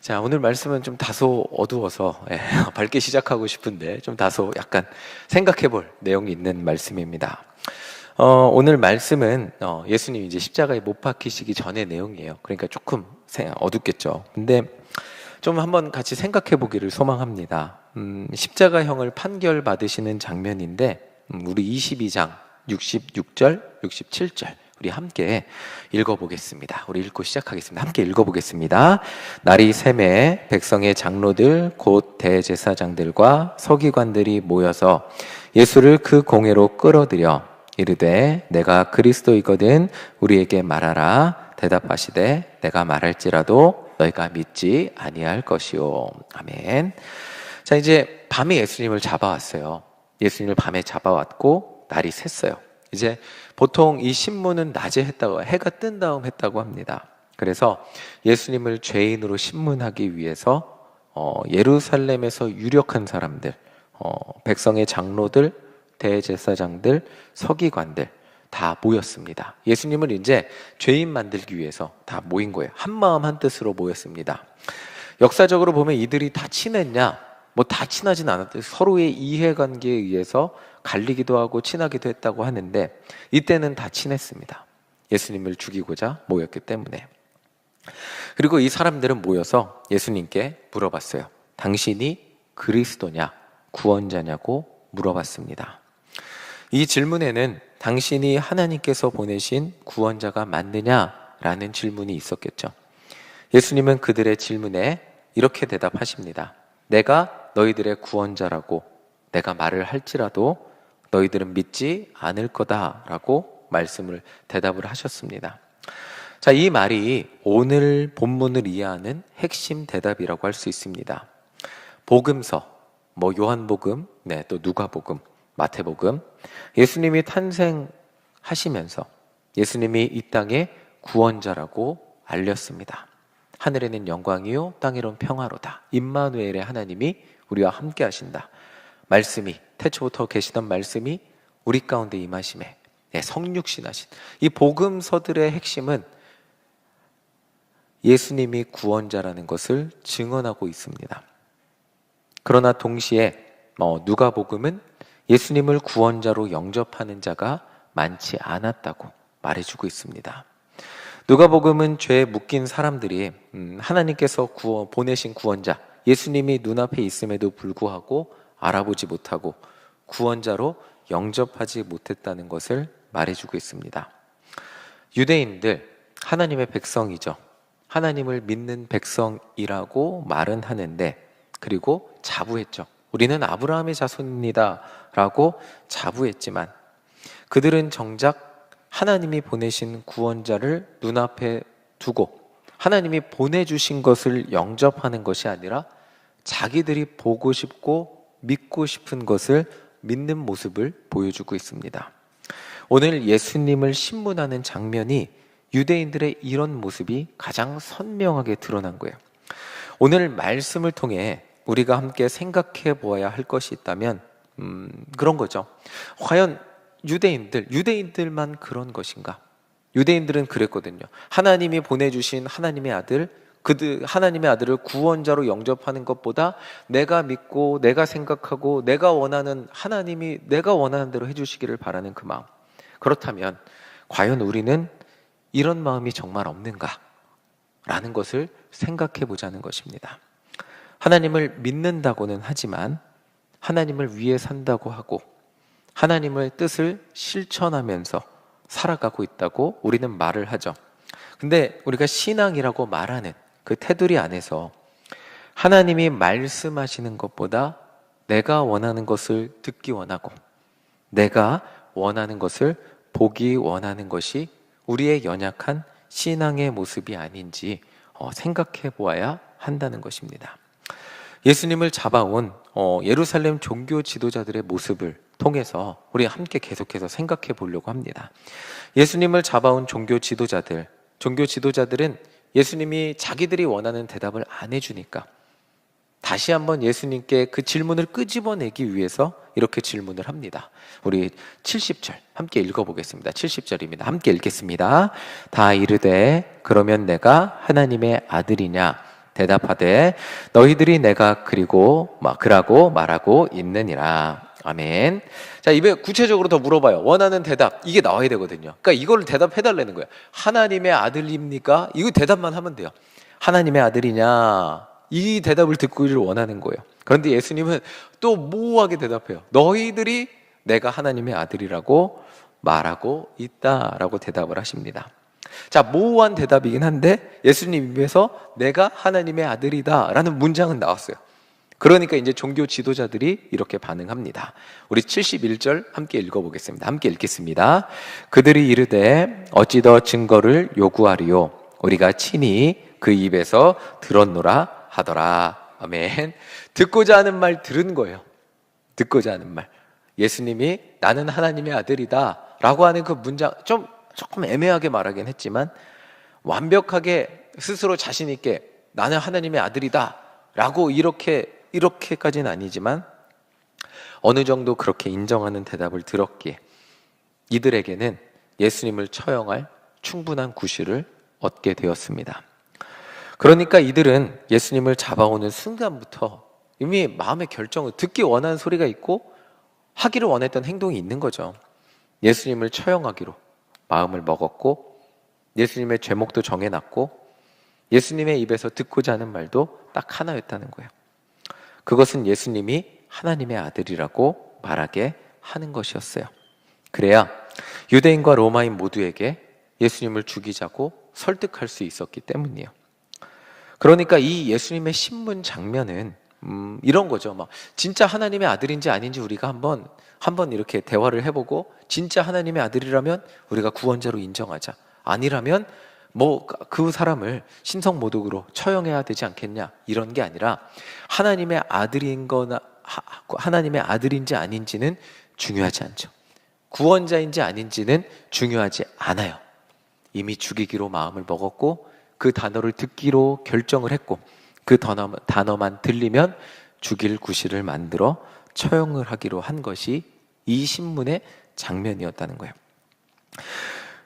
자, 오늘 말씀은 좀 다소 어두워서 밝게 시작하고 싶은데 좀 다소 약간 생각해 볼 내용이 있는 말씀입니다. 오늘 말씀은 예수님이 이제 십자가에 못 박히시기 전의 내용이에요. 그러니까 조금 어둡겠죠. 근데 좀 한번 같이 생각해 보기를 소망합니다. 십자가형을 판결받으시는 장면인데 우리 22장 66절, 67절 우리 함께 읽어보겠습니다. 우리 읽고 시작하겠습니다. 함께 읽어보겠습니다. 날이 새매 백성의 장로들 곧 대제사장들과 서기관들이 모여서 예수를 그 공회로 끌어들여 이르되 내가 그리스도이거든 우리에게 말하라. 대답하시되 내가 말할지라도 너희가 믿지 아니할 것이요. 아멘. 자, 이제 밤에 예수님을 잡아왔어요. 예수님을 밤에 잡아왔고 날이 샜어요. 이제 보통 이 신문은 낮에 했다고, 해가 뜬 다음 했다고 합니다. 그래서 예수님을 죄인으로 신문하기 위해서 예루살렘에서 유력한 사람들, 백성의 장로들, 대제사장들, 서기관들 다 모였습니다. 예수님을 이제 죄인 만들기 위해서 다 모인 거예요. 한마음 한뜻으로 모였습니다. 역사적으로 보면 이들이 다 친했냐? 뭐 다 친하진 않았대요. 서로의 이해관계에 의해서 갈리기도 하고 친하기도 했다고 하는데 이때는 다 친했습니다. 예수님을 죽이고자 모였기 때문에. 그리고 이 사람들은 모여서 예수님께 물어봤어요. 당신이 그리스도냐? 구원자냐고 물어봤습니다. 이 질문에는 당신이 하나님께서 보내신 구원자가 맞느냐라는 질문이 있었겠죠. 예수님은 그들의 질문에 이렇게 대답하십니다. 내가 너희들의 구원자라고 내가 말을 할지라도 너희들은 믿지 않을 거다라고 대답을 하셨습니다. 자, 이 말이 오늘 본문을 이해하는 핵심 대답이라고 할 수 있습니다. 복음서, 요한복음, 또 누가복음, 마태복음, 예수님이 탄생하시면서 예수님이 이 땅의 구원자라고 알렸습니다. 하늘에는 영광이요 땅에는 평화로다. 임마누엘의 하나님이 우리와 함께 하신다. 말씀이 태초부터 계시던 말씀이 우리 가운데 임하심에 성육신하신 이 복음서들의 핵심은 예수님이 구원자라는 것을 증언하고 있습니다. 그러나 동시에 누가복음은 예수님을 구원자로 영접하는 자가 많지 않았다고 말해주고 있습니다. 누가복음은 죄에 묶인 사람들이 하나님께서 보내신 구원자 예수님이 눈앞에 있음에도 불구하고 알아보지 못하고 구원자로 영접하지 못했다는 것을 말해주고 있습니다. 유대인들, 하나님의 백성이죠. 하나님을 믿는 백성이라고 말은 하는데 그리고 자부했죠. 우리는 아브라함의 자손입니다 라고 자부했지만 그들은 정작 하나님이 보내신 구원자를 눈앞에 두고 하나님이 보내주신 것을 영접하는 것이 아니라 자기들이 보고 싶고 믿고 싶은 것을 믿는 모습을 보여주고 있습니다. 오늘 예수님을 신문하는 장면이 유대인들의 이런 모습이 가장 선명하게 드러난 거예요. 오늘 말씀을 통해 우리가 함께 생각해 보아야 할 것이 있다면 그런 거죠. 과연 유대인들만 그런 것인가? 유대인들은 그랬거든요. 하나님이 보내주신 하나님의 아들을 구원자로 영접하는 것보다 내가 믿고 내가 생각하고 내가 원하는 하나님이 내가 원하는 대로 해주시기를 바라는 그 마음. 그렇다면 과연 우리는 이런 마음이 정말 없는가? 라는 것을 생각해 보자는 것입니다. 하나님을 믿는다고는 하지만 하나님을 위해 산다고 하고 하나님의 뜻을 실천하면서 살아가고 있다고 우리는 말을 하죠. 근데 우리가 신앙이라고 말하는 그 테두리 안에서 하나님이 말씀하시는 것보다 내가 원하는 것을 듣기 원하고 내가 원하는 것을 보기 원하는 것이 우리의 연약한 신앙의 모습이 아닌지 생각해 보아야 한다는 것입니다. 예수님을 잡아온 예루살렘 종교 지도자들의 모습을 통해서 우리 함께 계속해서 생각해 보려고 합니다. 예수님을 잡아온 종교 지도자들은 예수님이 자기들이 원하는 대답을 안 해주니까 다시 한번 예수님께 그 질문을 끄집어내기 위해서 이렇게 질문을 합니다. 우리 70절 함께 읽어보겠습니다. 70절입니다. 함께 읽겠습니다. 다 이르되 그러면 내가 하나님의 아들이냐 대답하되 너희들이 내가 그라고 말하고 있느니라. 아멘. 자, 이번에 구체적으로 더 물어봐요. 원하는 대답, 이게 나와야 되거든요. 그러니까 이걸 대답해달라는 거예요. 하나님의 아들입니까? 이거 대답만 하면 돼요. 하나님의 아들이냐? 이 대답을 듣기를 원하는 거예요. 그런데 예수님은 또 모호하게 대답해요. 너희들이 내가 하나님의 아들이라고 말하고 있다라고 대답을 하십니다. 자, 모호한 대답이긴 한데 예수님 입에서 내가 하나님의 아들이다 라는 문장은 나왔어요. 그러니까 이제 종교 지도자들이 이렇게 반응합니다. 우리 71절 함께 읽어보겠습니다. 함께 읽겠습니다. 그들이 이르되 어찌 더 증거를 요구하리요? 우리가 친히 그 입에서 들었노라 하더라. 아멘. 듣고자 하는 말 들은 거예요. 듣고자 하는 말. 예수님이 나는 하나님의 아들이다 라고 하는 그 문장, 조금 애매하게 말하긴 했지만 완벽하게 스스로 자신 있게 나는 하나님의 아들이다 라고 이렇게까지는 아니지만 어느 정도 그렇게 인정하는 대답을 들었기에 이들에게는 예수님을 처형할 충분한 구실을 얻게 되었습니다. 그러니까 이들은 예수님을 잡아오는 순간부터 이미 마음의 결정을, 듣기 원하는 소리가 있고 하기를 원했던 행동이 있는 거죠. 예수님을 처형하기로 마음을 먹었고 예수님의 죄목도 정해놨고 예수님의 입에서 듣고자 하는 말도 딱 하나였다는 거예요. 그것은 예수님이 하나님의 아들이라고 말하게 하는 것이었어요. 그래야 유대인과 로마인 모두에게 예수님을 죽이자고 설득할 수 있었기 때문이에요. 그러니까 이 예수님의 신문 장면은 이런 거죠. 막 진짜 하나님의 아들인지 아닌지 우리가 한번 이렇게 대화를 해보고 진짜 하나님의 아들이라면 우리가 구원자로 인정하자. 아니라면 그 사람을 신성모독으로 처형해야 되지 않겠냐, 이런 게 아니라 하나님의 아들인지 아닌지는 중요하지 않죠. 구원자인지 아닌지는 중요하지 않아요. 이미 죽이기로 마음을 먹었고 그 단어를 듣기로 결정을 했고 그 단어만 들리면 죽일 구실을 만들어 처형을 하기로 한 것이 이 신문의 장면이었다는 거예요.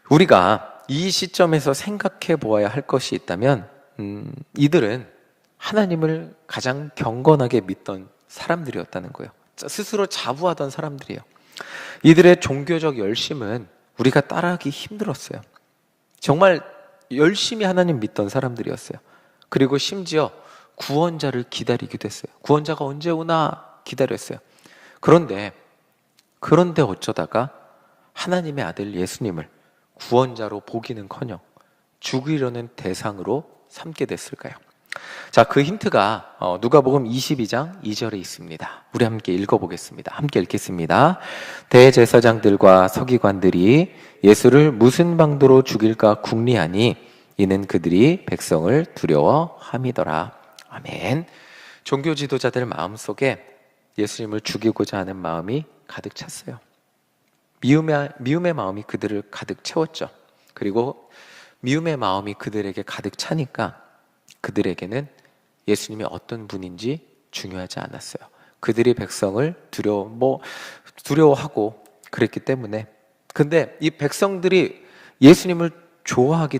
우리가 이 시점에서 생각해 보아야 할 것이 있다면 이들은 하나님을 가장 경건하게 믿던 사람들이었다는 거예요. 스스로 자부하던 사람들이에요. 이들의 종교적 열심은 우리가 따라하기 힘들었어요. 정말 열심히 하나님 믿던 사람들이었어요. 그리고 심지어 구원자를 기다리기도 했어요. 구원자가 언제 오나 기다렸어요. 그런데 어쩌다가 하나님의 아들 예수님을 구원자로 보기는커녕 죽이려는 대상으로 삼게 됐을까요? 자, 그 힌트가 누가복음 22장 2절에 있습니다. 우리 함께 읽어보겠습니다. 함께 읽겠습니다. 대제사장들과 서기관들이 예수를 무슨 방도로 죽일까 궁리하니 이는 그들이 백성을 두려워함이더라. 아멘. 종교 지도자들 마음속에 예수님을 죽이고자 하는 마음이 가득 찼어요. 미움의 마음이 그들을 가득 채웠죠. 그리고 미움의 마음이 그들에게 가득 차니까 그들에게는 예수님이 어떤 분인지 중요하지 않았어요. 그들이 백성을 두려워하고 그랬기 때문에. 근데 이 백성들이 예수님을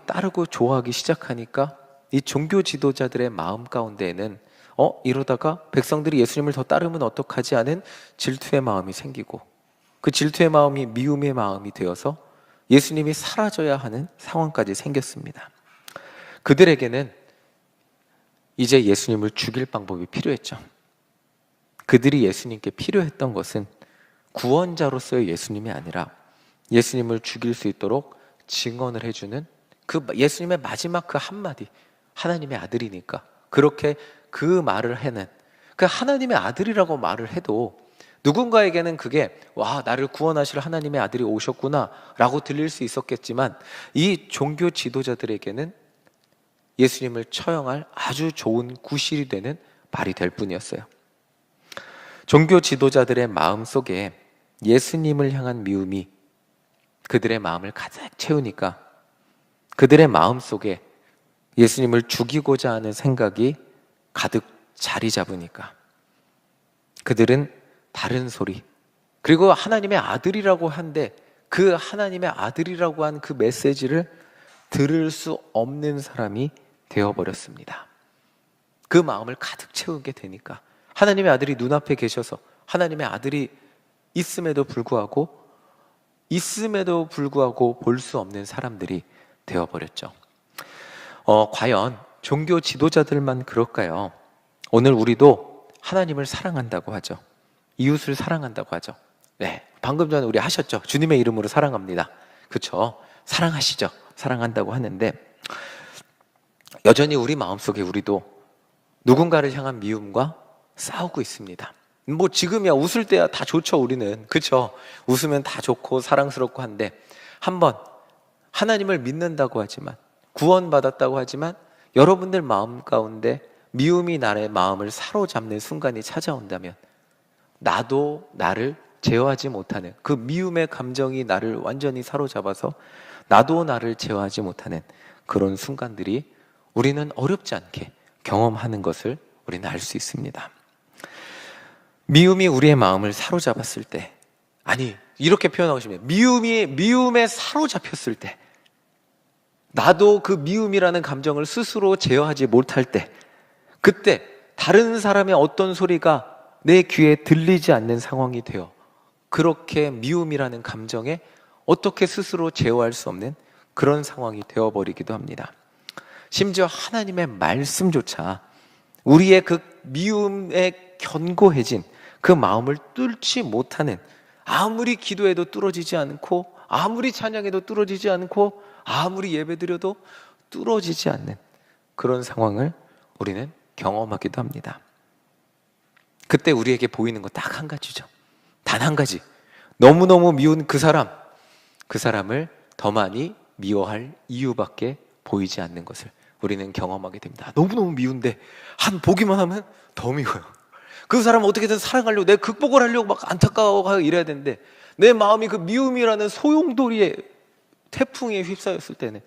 따르고 좋아하기 시작하니까 이 종교 지도자들의 마음 가운데에는 이러다가 백성들이 예수님을 더 따르면 어떡하지 하는 질투의 마음이 생기고 그 질투의 마음이 미움의 마음이 되어서 예수님이 사라져야 하는 상황까지 생겼습니다. 그들에게는 이제 예수님을 죽일 방법이 필요했죠. 그들이 예수님께 필요했던 것은 구원자로서의 예수님이 아니라 예수님을 죽일 수 있도록 증언을 해주는 그 예수님의 마지막 그 한마디, 하나님의 아들이니까 그렇게 그 말을 해는, 그 하나님의 아들이라고 말을 해도 누군가에게는 그게 나를 구원하실 하나님의 아들이 오셨구나 라고 들릴 수 있었겠지만 이 종교 지도자들에게는 예수님을 처형할 아주 좋은 구실이 되는 말이 될 뿐이었어요. 종교 지도자들의 마음속에 예수님을 향한 미움이 그들의 마음을 가득 채우니까 그들의 마음속에 예수님을 죽이고자 하는 생각이 가득 자리 잡으니까 그들은 다른 소리, 그리고 하나님의 아들이라고 한데 그 하나님의 아들이라고 한 그 메시지를 들을 수 없는 사람이 되어버렸습니다. 그 마음을 가득 채우게 되니까 하나님의 아들이 눈앞에 계셔서 하나님의 아들이 있음에도 불구하고 볼 수 없는 사람들이 되어버렸죠. 과연 종교 지도자들만 그럴까요? 오늘 우리도 하나님을 사랑한다고 하죠. 이웃을 사랑한다고 하죠. 네, 방금 전에 우리 하셨죠. 주님의 이름으로 사랑합니다. 그렇죠? 사랑하시죠. 사랑한다고 하는데 여전히 우리 마음속에 우리도 누군가를 향한 미움과 싸우고 있습니다. 뭐 지금이야 웃을 때야 다 좋죠. 우리는 그렇죠? 웃으면 다 좋고 사랑스럽고 한데 한번 하나님을 믿는다고 하지만 구원받았다고 하지만 여러분들 마음 가운데 미움이 나의 마음을 사로잡는 순간이 찾아온다면 나도 나를 제어하지 못하는 그 미움의 감정이 나를 완전히 사로잡아서 나도 나를 제어하지 못하는 그런 순간들이 우리는 어렵지 않게 경험하는 것을 우리는 알 수 있습니다. 미움이 우리의 마음을 사로잡았을 때, 아니 이렇게 표현하고 싶네요. 미움에 사로잡혔을 때, 나도 그 미움이라는 감정을 스스로 제어하지 못할 때, 그때 다른 사람의 어떤 소리가 내 귀에 들리지 않는 상황이 되어 그렇게 미움이라는 감정에 어떻게 스스로 제어할 수 없는 그런 상황이 되어버리기도 합니다. 심지어 하나님의 말씀조차 우리의 그 미움에 견고해진 그 마음을 뚫지 못하는, 아무리 기도해도 뚫어지지 않고 아무리 찬양해도 뚫어지지 않고 아무리 예배드려도 뚫어지지 않는 그런 상황을 우리는 경험하기도 합니다. 그때 우리에게 보이는 거 딱 한 가지죠. 단 한 가지. 너무너무 미운 그 사람을 더 많이 미워할 이유밖에 보이지 않는 것을 우리는 경험하게 됩니다. 너무너무 미운데 보기만 하면 더 미워요. 그 사람을 어떻게든 사랑하려고, 내가 극복을 하려고 막 안타까워하고 이래야 되는데 내 마음이 그 미움이라는 소용돌이의 태풍에 휩싸였을 때는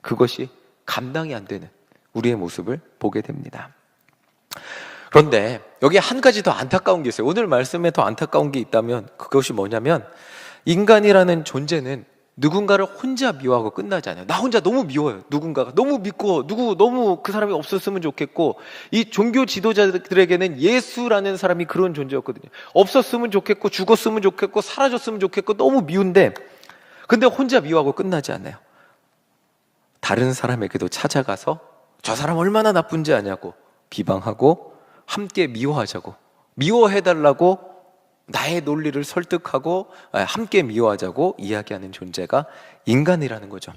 그것이 감당이 안 되는 우리의 모습을 보게 됩니다. 그런데 여기 한 가지 더 안타까운 게 있어요. 오늘 말씀에 더 안타까운 게 있다면 그것이 뭐냐면, 인간이라는 존재는 누군가를 혼자 미워하고 끝나지 않아요. 나 혼자 너무 미워요. 누군가가 너무 믿고 너무 그 사람이 없었으면 좋겠고, 이 종교 지도자들에게는 예수라는 사람이 그런 존재였거든요. 없었으면 좋겠고 죽었으면 좋겠고 사라졌으면 좋겠고 너무 미운데, 근데 혼자 미워하고 끝나지 않아요. 다른 사람에게도 찾아가서 저 사람 얼마나 나쁜지 아냐고 비방하고 함께 미워하자고, 미워해달라고 나의 논리를 설득하고 함께 미워하자고 이야기하는 존재가 인간이라는 거죠.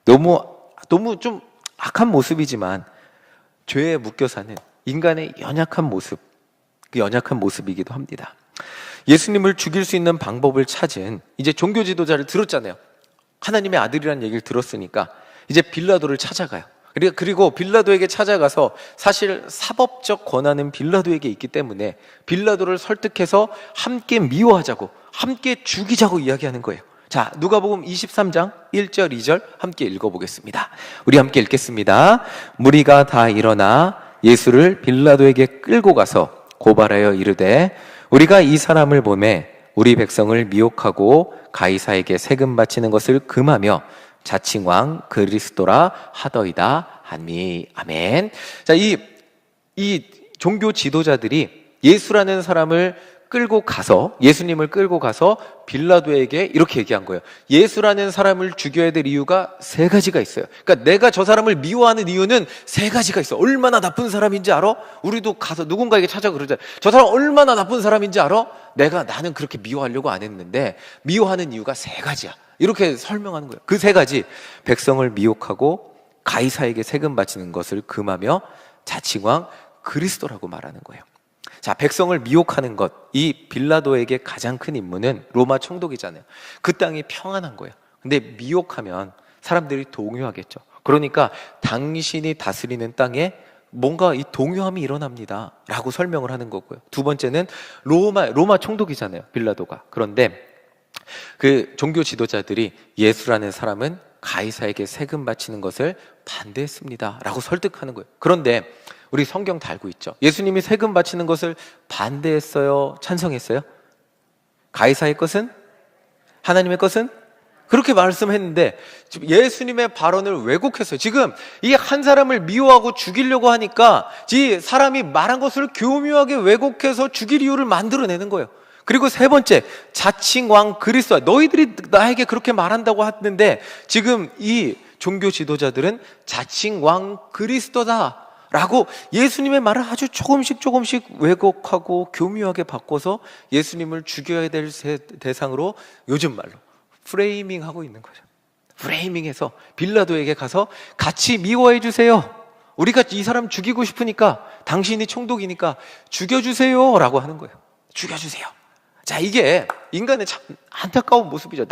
너무 좀 악한 모습이지만 죄에 묶여 사는 인간의 연약한 모습, 그 연약한 모습이기도 합니다. 예수님을 죽일 수 있는 방법을 찾은 이제 종교 지도자를 들었잖아요. 하나님의 아들이라는 얘기를 들었으니까 이제 빌라도를 찾아가요. 그리고 빌라도에게 찾아가서, 사실 사법적 권한은 빌라도에게 있기 때문에 빌라도를 설득해서 함께 미워하자고, 함께 죽이자고 이야기하는 거예요. 자, 누가복음 23장 1절 2절 함께 읽어보겠습니다. 우리 함께 읽겠습니다. 무리가 다 일어나 예수를 빌라도에게 끌고 가서 고발하여 이르되, 우리가 이 사람을 보매 우리 백성을 미혹하고 가이사에게 세금 바치는 것을 금하며 자칭왕 그리스도라 하더이다 하니. 아멘. 자, 이 종교 지도자들이 예수라는 사람을 예수님을 끌고 가서 빌라도에게 이렇게 얘기한 거예요. 예수라는 사람을 죽여야 될 이유가 세 가지가 있어요. 그러니까 내가 저 사람을 미워하는 이유는 세 가지가 있어. 얼마나 나쁜 사람인지 알아? 우리도 가서 누군가에게 찾아 그러잖아요. 저 사람 얼마나 나쁜 사람인지 알아? 나는 그렇게 미워하려고 안 했는데 미워하는 이유가 세 가지야. 이렇게 설명하는 거예요. 그 세 가지: 백성을 미혹하고 가이사에게 세금 바치는 것을 금하며 자칭왕 그리스도라고 말하는 거예요. 자, 백성을 미혹하는 것, 이 빌라도에게 가장 큰 임무는 로마 총독이잖아요. 그 땅이 평안한 거예요. 근데 미혹하면 사람들이 동요하겠죠. 그러니까 당신이 다스리는 땅에 뭔가 이 동요함이 일어납니다 라고 설명을 하는 거고요. 두 번째는 로마 총독이잖아요, 빌라도가. 그런데 그 종교 지도자들이 예수라는 사람은 가이사에게 세금 바치는 것을 반대했습니다 라고 설득하는 거예요. 그런데 우리 성경 다 알고 있죠. 예수님이 세금 바치는 것을 반대했어요, 찬성했어요? 가이사의 것은? 하나님의 것은? 그렇게 말씀했는데 지금 예수님의 발언을 왜곡했어요. 지금 이 한 사람을 미워하고 죽이려고 하니까 이 사람이 말한 것을 교묘하게 왜곡해서 죽일 이유를 만들어내는 거예요. 그리고 세 번째, 자칭 왕 그리스도야. 너희들이 나에게 그렇게 말한다고 하는데 지금 이 종교 지도자들은 자칭 왕 그리스도다 라고 예수님의 말을 아주 조금씩 왜곡하고 교묘하게 바꿔서 예수님을 죽여야 될 대상으로 요즘 말로 프레이밍하고 있는 거죠. 프레이밍해서 빌라도에게 가서 같이 미워해 주세요. 우리가 이 사람 죽이고 싶으니까, 당신이 총독이니까 죽여주세요 라고 하는 거예요. 죽여주세요. 자, 이게 인간의 참 안타까운 모습이죠.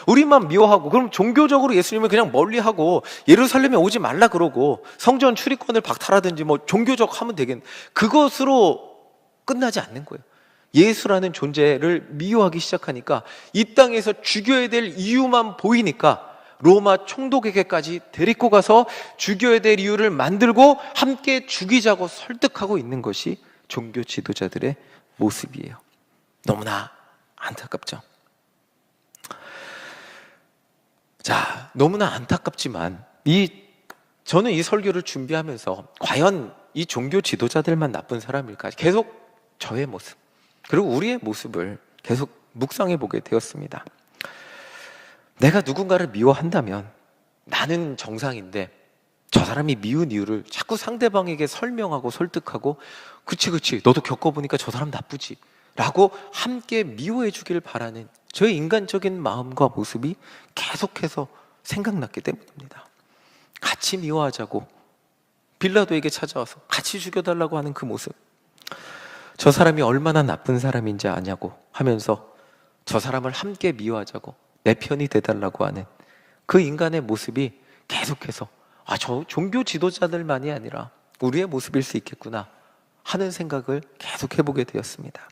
우리만 미워하고, 그럼 종교적으로 예수님을 그냥 멀리하고 예루살렘에 오지 말라 그러고 성전 출입권을 박탈하든지 뭐 종교적 하면 되겠는데, 그것으로 끝나지 않는 거예요. 예수라는 존재를 미워하기 시작하니까 이 땅에서 죽여야 될 이유만 보이니까 로마 총독에게까지 데리고 가서 죽여야 될 이유를 만들고 함께 죽이자고 설득하고 있는 것이 종교 지도자들의 모습이에요. 너무나 안타깝죠. 자, 너무나 안타깝지만 저는 이 설교를 준비하면서 과연 이 종교 지도자들만 나쁜 사람일까? 계속 저의 모습, 그리고 우리의 모습을 계속 묵상해 보게 되었습니다. 내가 누군가를 미워한다면 나는 정상인데 저 사람이 미운 이유를 자꾸 상대방에게 설명하고 설득하고, 그치 너도 겪어보니까 저 사람 나쁘지 라고 함께 미워해 주길 바라는 저의 인간적인 마음과 모습이 계속해서 생각났기 때문입니다. 같이 미워하자고 빌라도에게 찾아와서 같이 죽여달라고 하는 그 모습, 저 사람이 얼마나 나쁜 사람인지 아냐고 하면서 저 사람을 함께 미워하자고 내 편이 돼달라고 하는 그 인간의 모습이 계속해서 저 종교 지도자들만이 아니라 우리의 모습일 수 있겠구나 하는 생각을 계속 해보게 되었습니다.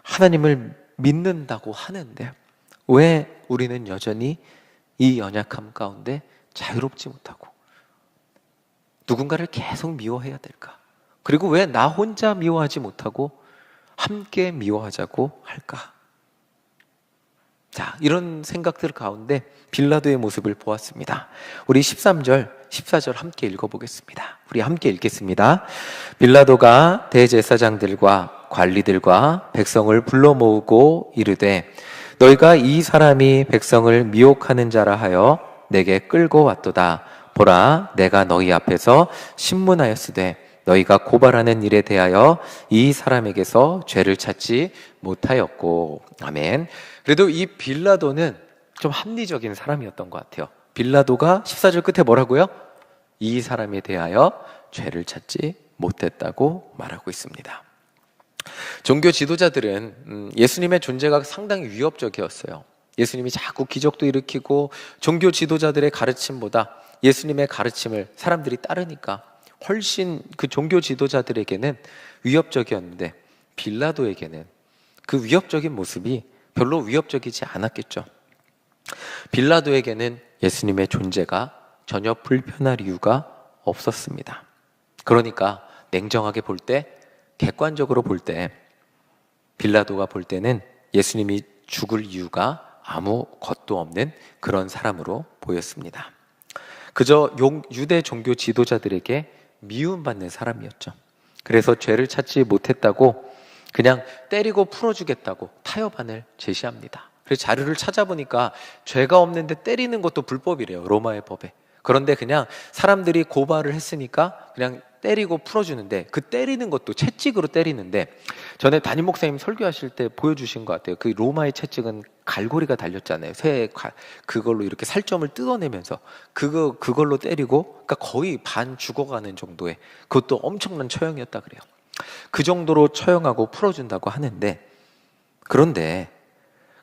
하나님을 믿는다고 하는데 왜 우리는 여전히 이 연약함 가운데 자유롭지 못하고 누군가를 계속 미워해야 될까? 그리고 왜 나 혼자 미워하지 못하고 함께 미워하자고 할까? 자, 이런 생각들 가운데 빌라도의 모습을 보았습니다. 우리 13절, 14절 함께 읽어보겠습니다. 우리 함께 읽겠습니다. 빌라도가 대제사장들과 관리들과 백성을 불러 모으고 이르되 너희가 이 사람이 백성을 미혹하는 자라 하여 내게 끌고 왔도다. 보라, 내가 너희 앞에서 신문하였으되 너희가 고발하는 일에 대하여 이 사람에게서 죄를 찾지 못하였고. 아멘. 그래도 이 빌라도는 좀 합리적인 사람이었던 것 같아요. 빌라도가 14절 끝에 뭐라고요? 이 사람에 대하여 죄를 찾지 못했다고 말하고 있습니다. 종교 지도자들은 예수님의 존재가 상당히 위협적이었어요. 예수님이 자꾸 기적도 일으키고 종교 지도자들의 가르침보다 예수님의 가르침을 사람들이 따르니까 훨씬 그 종교 지도자들에게는 위협적이었는데 빌라도에게는 그 위협적인 모습이 별로 위협적이지 않았겠죠. 빌라도에게는 예수님의 존재가 전혀 불편할 이유가 없었습니다. 그러니까 냉정하게 볼 때, 객관적으로 볼 때 빌라도가 볼 때는 예수님이 죽을 이유가 아무것도 없는 그런 사람으로 보였습니다. 그저 유대 종교 지도자들에게 미움받는 사람이었죠. 그래서 죄를 찾지 못했다고 그냥 때리고 풀어주겠다고 타협안을 제시합니다. 그래서 자료를 찾아보니까 죄가 없는데 때리는 것도 불법이래요, 로마의 법에. 그런데 그냥 사람들이 고발을 했으니까 그냥 때리고 풀어주는데, 그 때리는 것도 채찍으로 때리는데, 전에 담임 목사님 설교하실 때 보여주신 것 같아요. 그 로마의 채찍은 갈고리가 달렸잖아요. 그걸로 이렇게 살점을 뜯어내면서 그걸로 때리고, 그러니까 거의 반 죽어가는 정도의, 그것도 엄청난 처형이었다 그래요. 그 정도로 처형하고 풀어준다고 하는데, 그런데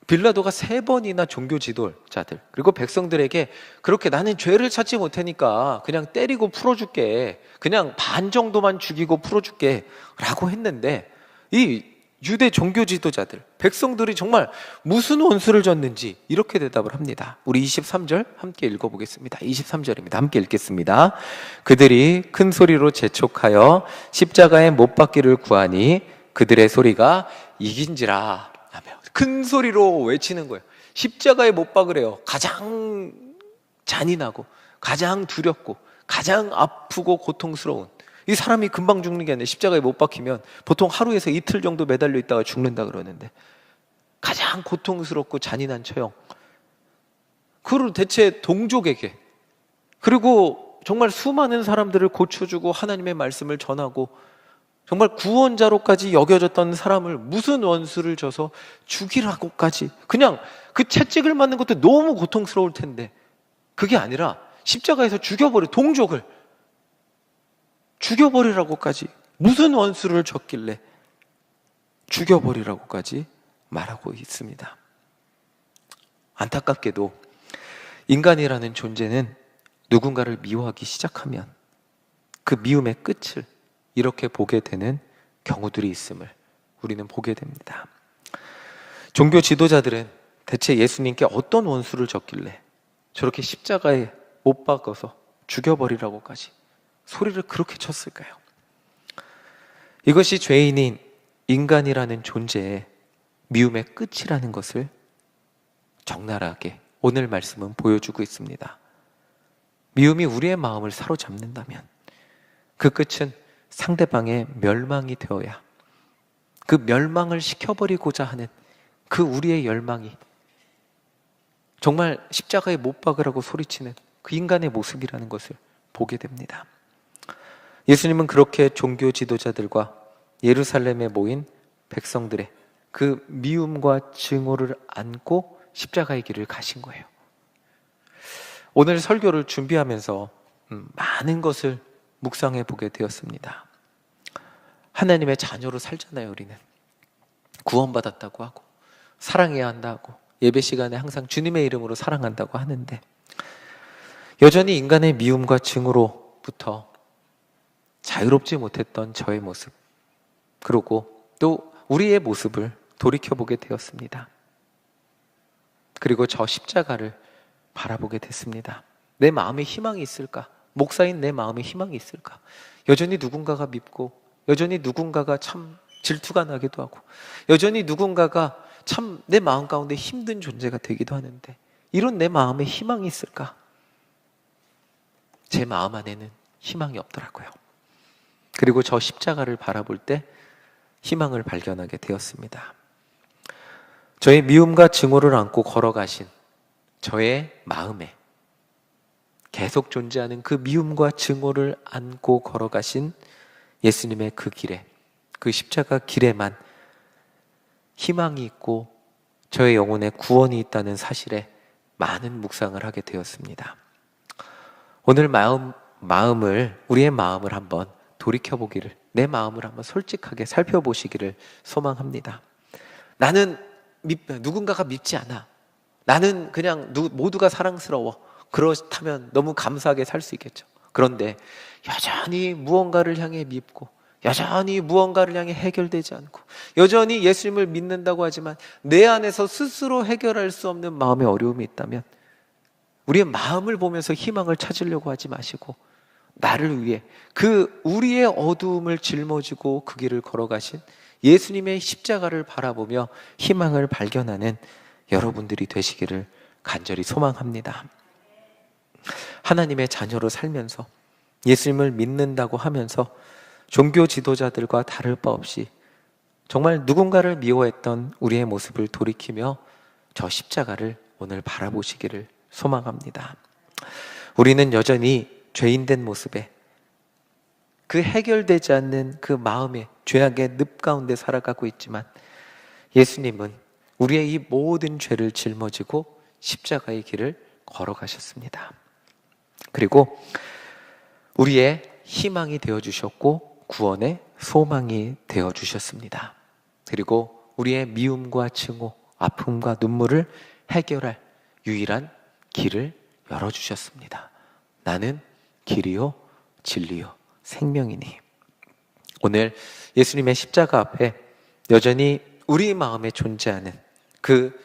빌라도가 3번이나 종교 지도자들 그리고 백성들에게 그렇게 나는 죄를 찾지 못하니까 그냥 때리고 풀어줄게, 그냥 반 정도만 죽이고 풀어줄게 라고 했는데, 이 유대 종교 지도자들, 백성들이 정말 무슨 원수를 졌는지 이렇게 대답을 합니다. 우리 23절 함께 읽어보겠습니다. 23절입니다. 함께 읽겠습니다. 그들이 큰 소리로 재촉하여 십자가에 못 박기를 구하니 그들의 소리가 이긴지라 하며, 큰 소리로 외치는 거예요. 십자가에 못 박으래요. 가장 잔인하고 가장 두렵고 가장 아프고 고통스러운, 이 사람이 금방 죽는 게 아니라 십자가에 못 박히면 보통 하루에서 이틀 정도 매달려 있다가 죽는다 그러는데, 가장 고통스럽고 잔인한 처형, 그걸 대체 동족에게, 그리고 정말 수많은 사람들을 고쳐주고 하나님의 말씀을 전하고 정말 구원자로까지 여겨졌던 사람을 무슨 원수를 져서 죽이라고까지, 그냥 그 채찍을 맞는 것도 너무 고통스러울 텐데 그게 아니라 십자가에서 죽여버려, 동족을 죽여버리라고까지, 무슨 원수를 졌길래 죽여버리라고까지 말하고 있습니다. 안타깝게도 인간이라는 존재는 누군가를 미워하기 시작하면 그 미움의 끝을 이렇게 보게 되는 경우들이 있음을 우리는 보게 됩니다. 종교 지도자들은 대체 예수님께 어떤 원수를 졌길래 저렇게 십자가에 못 박아서 죽여버리라고까지 소리를 그렇게 쳤을까요? 이것이 죄인인 인간이라는 존재의 미움의 끝이라는 것을 적나라하게 오늘 말씀은 보여주고 있습니다. 미움이 우리의 마음을 사로잡는다면 그 끝은 상대방의 멸망이 되어야, 그 멸망을 시켜버리고자 하는 그 우리의 열망이 정말 십자가에 못 박으라고 소리치는 그 인간의 모습이라는 것을 보게 됩니다. 예수님은 그렇게 종교 지도자들과 예루살렘에 모인 백성들의 그 미움과 증오를 안고 십자가의 길을 가신 거예요. 오늘 설교를 준비하면서 많은 것을 묵상해 보게 되었습니다. 하나님의 자녀로 살잖아요. 우리는 구원받았다고 하고 사랑해야 한다고 예배 시간에 항상 주님의 이름으로 사랑한다고 하는데, 여전히 인간의 미움과 증오로부터 자유롭지 못했던 저의 모습, 그리고 또 우리의 모습을 돌이켜보게 되었습니다. 그리고 저 십자가를 바라보게 됐습니다. 내 마음에 희망이 있을까? 목사인 내 마음에 희망이 있을까? 여전히 누군가가 밉고, 여전히 누군가가 참 질투가 나기도 하고, 여전히 누군가가 참 내 마음 가운데 힘든 존재가 되기도 하는데, 이런 내 마음에 희망이 있을까? 제 마음 안에는 희망이 없더라고요. 그리고 저 십자가를 바라볼 때 희망을 발견하게 되었습니다. 저의 미움과 증오를 안고 걸어가신 저의 마음에 계속 존재하는 그 미움과 증오를 안고 걸어가신 예수님의 그 길에, 그 십자가 길에만 희망이 있고 저의 영혼에 구원이 있다는 사실에 많은 묵상을 하게 되었습니다. 오늘 우리의 마음을 한번 돌이켜보기를, 내 마음을 한번 솔직하게 살펴보시기를 소망합니다. 나는 누군가가 밉지 않아. 나는 그냥 모두가 사랑스러워. 그렇다면 너무 감사하게 살 수 있겠죠. 그런데 여전히 무언가를 향해 밉고, 여전히 무언가를 향해 해결되지 않고, 여전히 예수님을 믿는다고 하지만 내 안에서 스스로 해결할 수 없는 마음의 어려움이 있다면, 우리의 마음을 보면서 희망을 찾으려고 하지 마시고 나를 위해 그 우리의 어두움을 짊어지고 그 길을 걸어가신 예수님의 십자가를 바라보며 희망을 발견하는 여러분들이 되시기를 간절히 소망합니다. 하나님의 자녀로 살면서 예수님을 믿는다고 하면서 종교 지도자들과 다를 바 없이 정말 누군가를 미워했던 우리의 모습을 돌이키며 저 십자가를 오늘 바라보시기를 소망합니다. 우리는 여전히 죄인된 모습에, 그 해결되지 않는 그 마음의 죄악의 늪 가운데 살아가고 있지만, 예수님은 우리의 이 모든 죄를 짊어지고 십자가의 길을 걸어가셨습니다. 그리고 우리의 희망이 되어주셨고 구원의 소망이 되어주셨습니다. 그리고 우리의 미움과 증오, 아픔과 눈물을 해결할 유일한 길을 열어주셨습니다. 나는 길이요 진리요 생명이니. 오늘 예수님의 십자가 앞에 여전히 우리 마음에 존재하는 그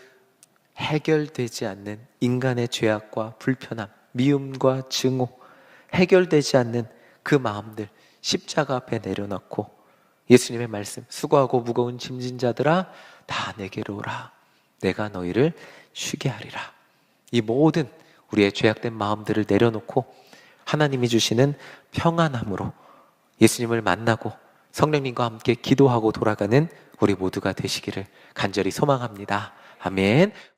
해결되지 않는 인간의 죄악과 불편함, 미움과 증오, 해결되지 않는 그 마음들 십자가 앞에 내려놓고 예수님의 말씀, 수고하고 무거운 짐진 자들아 다 내게로 오라. 내가 너희를 쉬게 하리라. 이 모든 우리의 죄악된 마음들을 내려놓고 하나님이 주시는 평안함으로 예수님을 만나고 성령님과 함께 기도하고 돌아가는 우리 모두가 되시기를 간절히 소망합니다. 아멘.